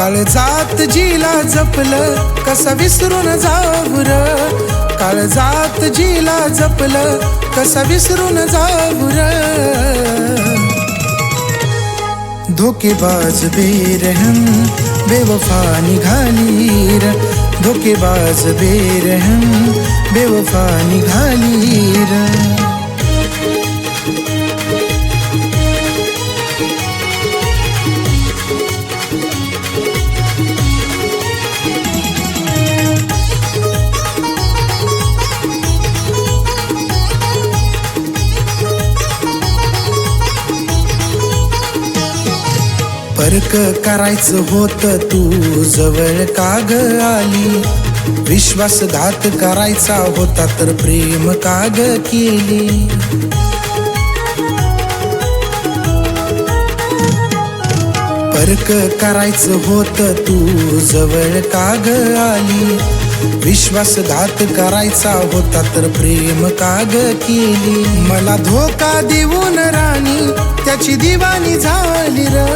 काळजात जिला जपलं कसा विसरून जाऊ र, काळजात जिला जपलं कसा विसरून जाऊ र. धोकेबाज बेरहम बेवफा निघाली र, धोकेबाज बेरहम बेवफा निघाली र. फरक करायचं होतं तू जवळ का ग आली, विश्वासघात करायचा होता तर प्रेम का ग केली. फरक करायचं होतं तू जवळ का ग आली, विश्वासघात करायचा होता तर प्रेम का ग केली. मला धोका देऊन राणी त्याची दिवाणी झाली र,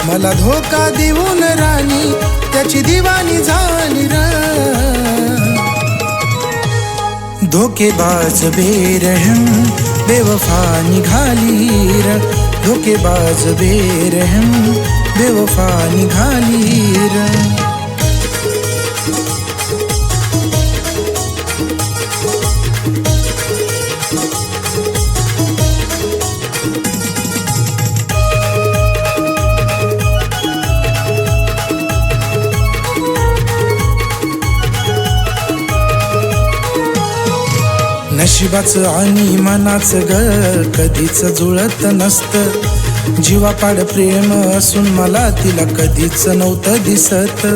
मला धोका देऊन राणी त्याची दिवाणी झाली र. धोकेबाज बेरहम बेवफा निघाली र, धोकेबाज बेरहम बेवफा निघाली र. नशिबाचं आणि मनाचं ग कधीच जुळत नसतं, जीवापाड प्रेम असून मला तिला कधीच नव्हतं दिसत.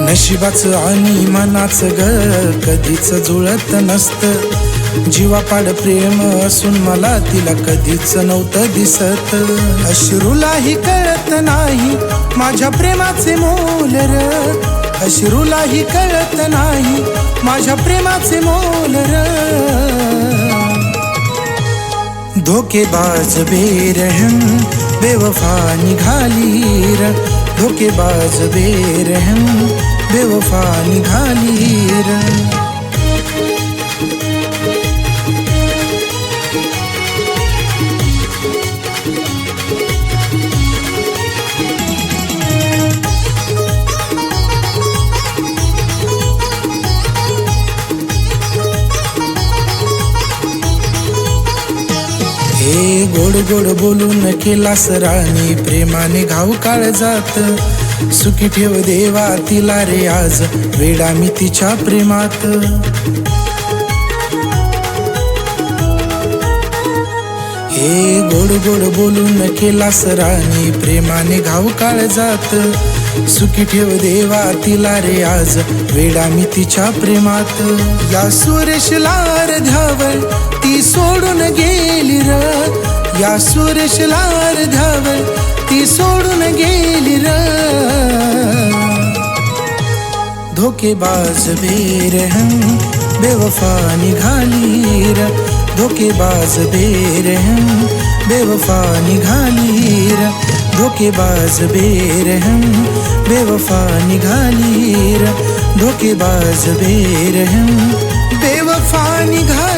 नशिबाचं आणि मनाचं ग कधीच जुळत नसतं, जीवापाड प्रेम असून मला तिला कधीच नव्हतं दिसत. अश्रूलाही कळत नाही माझ्या प्रेमाचे मोल र, अश्रूलाही कळत नाही माझ्या प्रेमाचे मोल र. धोकेबाज बेरहम बेवफा निघाली र, धोकेबाज बेरहम बेवफा निघाली र. हे गोड गोड बोलून केलास राणी प्रेमाने घाव काळजात, सुखी ठेव देवा तिला रे आज वेडा मी तिच्या प्रेमात. हे गोड गोड बोलून केलास राणी प्रेमाने घाव काळजात, सुखी ठेव देवा तिला रे आज वेडा मी तिच्या प्रेमात. या सुरेशला अर्ध्यावर ती सोडून गेली र, या सुरेशला अर्ध्यावर ती सोडून गेली र. धोकेबाज बेरहम बेवफा निघाली र, धोकेबाज बेरहम बेवफा निघाली र, धोकेबाज बेरहम बेवफा निघाली र, धोकेबाज बेरहम बेवफा निघाली.